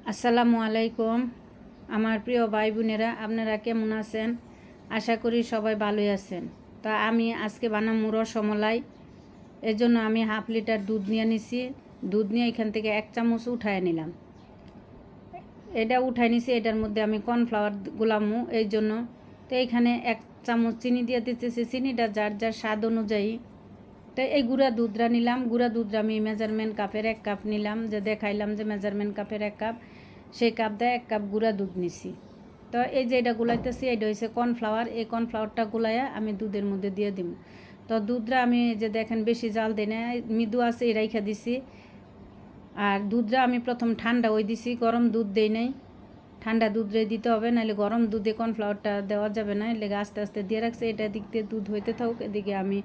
আসসালামু আলাইকুম আমার প্রিয় ভাই বোনেরা, আপনারা কেমন আছেন? আশা করি সবাই ভালোই আছেন। তা আমি আজকে বানাবো রসমলাই। এর জন্য আমি হাফ লিটার দুধ নিয়ে নিছি। দুধ নিয়ে এখান থেকে 1 চামচ উঠায় নিলাম। এটা উঠায় নিছি, এটার মধ্যে আমি কর্নফ্লাওয়ার গুলামু এই জন্য। তো এইখানে 1 চামচ চিনি দিয়ে দিতেছি, চিনিটা যার যার স্বাদ অনুযায়ী। তো এই গুঁড়া দুধটা নিলাম, গুঁড়া দুধটা আমি মেজারমেন্ট কাপের 1 কাপ নিলাম, যে দেখাইলাম যে মেজারমেন্ট কাপের 1 কাপ, সেই কাপ দিয়ে 1 কাপ গুঁড়া দুধ নিছি। তো এই যে এটা গুলাইতেছি, এটা হচ্ছে কর্নফ্লাওয়ার। এই কর্নফ্লাওয়ারটা গুলাইয়া আমি দুধের মধ্যে দিয়ে দিব। তো দুধটা আমি যে দেখেন বেশি জাল দিই না, মৃদু আছে এই রাইখা দিছি। আর দুধটা আমি প্রথম ঠান্ডা ওই দিছি, গরম দুধ দেই নাই। ঠান্ডা দুধ দিতে হবে, নাহলে গরম দুধে কর্নফ্লাওয়ারটা দেওয়া যাবে না। লেগে আস্তে আস্তে দিয়ে রাখছে। এটা দিক দিয়ে দুধ হইতে থাকুক, এদিকে আমি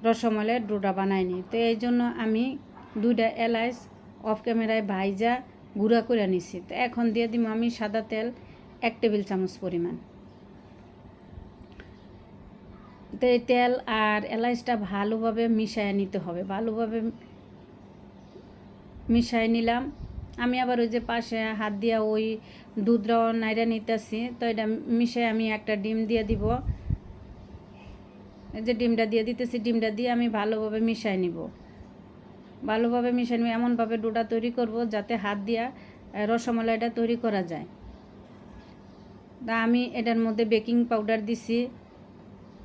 রসমালাইয়ের ডোটা বানাইনি। তো এই জন্য আমি 2টা এলাচ অফ ক্যামেরায় ভাইজা গুঁড়া করে নিছি। তো এখন দিয়ে দিব আমি সাদা তেল 1 টেবিল চামচ পরিমাণ। তো এই তেল আর এলাচটা ভালোভাবে মিশিয়ে নিতে হবে। ভালোভাবে মিশিয়ে নিলাম। আমি আবার ওই যে পাশে হাত দিয়া ওই দুধটাও নাইড়া নিতেছি। তো এটা মিশিয়ে আমি একটা ডিম দিয়ে দিব। এই যে ডিমটা দিয়ে দিতেছি, ডিমটা দিয়ে আমি ভালোভাবে মিশিয়ে নিব। ভালোভাবে মিশিয়ে নিব, এমনভাবে ডোটা তৈরি করব যাতে হাত দিয়া রসমালাইটা তৈরি করা যায়। তা আমি এটার মধ্যে বেকিং পাউডার দিছি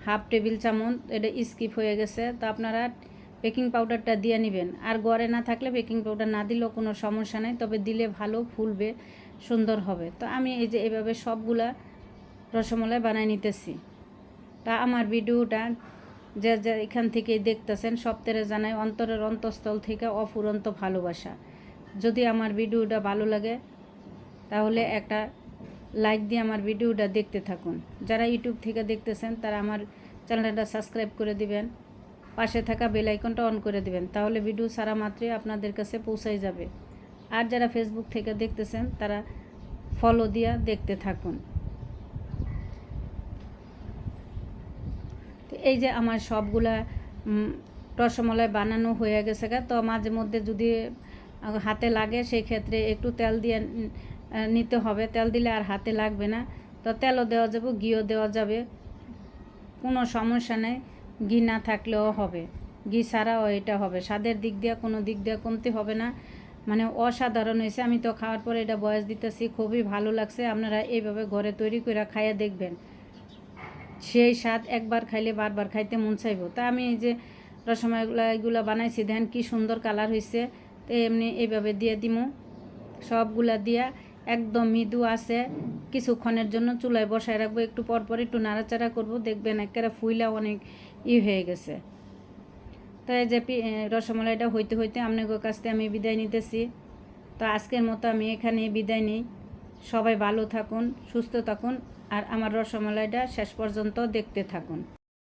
1/2 টেবিল চামচ। এটা স্কিপ হয়ে গেছে, তো আপনারা বেকিং পাউডারটা দিয়ে নেবেন। আর ঘরে না থাকলে বেকিং পাউডার না দিলেও কোনো সমস্যা নেই, তবে দিলে ভালো ফুলবে, সুন্দর হবে। তো আমি এই যে এভাবে সবগুলা রসমালাই বানাই নিতেছি। তা আমার ভিডিওটা যে যে এখান থেকে দেখতেছেন সপ্তাহে জানাই অন্তরের অন্তঃস্থল থেকে অফুরন্ত ভালোবাসা। যদি আমার ভিডিওটা ভালো লাগে তাহলে একটা লাইক দিয়ে আমার ভিডিওটা দেখতে থাকুন। যারা ইউটিউব থেকে দেখতেছেন তারা আমার চ্যানেলটা সাবস্ক্রাইব করে দিবেন, পাশে থাকা বেল আইকনটা অন করে দিবেন, তাহলে ভিডিও সারা মাত্রই আপনাদের কাছে পৌঁছাই যাবে। আর যারা ফেসবুক থেকে দেখতেছেন তারা ফলো দিয়া দেখতে থাকুন। তো এই যে আমার সবগুলা রসমালাই বানানো হয়ে গেছে গা। তো মাঝে মধ্যে যদি হাতে লাগে সেই ক্ষেত্রে একটু তেল দিয়ে নিতে হবে। তেল দিলে আর হাতে লাগবে না। তো তেলও দেওয়া যাবে, ঘিও দেওয়া যাবে, কোনো সমস্যা নেই। ঘি না থাকলেও হবে, ঘি ছাড়াও এটা হবে। স্বাদের দিক দিয়ে কোনো দিক দিয়ে কমতে হবে না, মানে অসাধারণ হয়েছে। আমি তো খাওয়ার পরে এটা বয়স দিতেছি, খুবই ভালো লাগছে। আপনারা এইভাবে ঘরে তৈরি করে খাইয়া দেখবেন, সেই স্বাদ একবার খাইলে বারবার খাইতে মন চাইব। তা আমি এই যে রসমালাইগুলো বানাইছি, দেখেন কি সুন্দর কালার হয়েছে। তো এমনি এইভাবে দিয়ে দিমু, সবগুলা দিয়া একদম মৃদু আছে কিছুক্ষণের জন্য চুলায় বসায় রাখবো। একটু পরপর একটু নাড়াচাড়া করব, দেখবেন একেবারে ফুইলা অনেক হয়ে গেছে। তো এই যে রসমালাইটা হইতে হইতে আপনাদের কাছ থেকে আমি বিদায় নিতেছি। তো আজকের মতো আমি এখানে বিদায় নিই। সবাই ভালো থাকুন, সুস্থ থাকুন, আর আমার রসমালাইটা শেষ পর্যন্ত দেখতে থাকুন।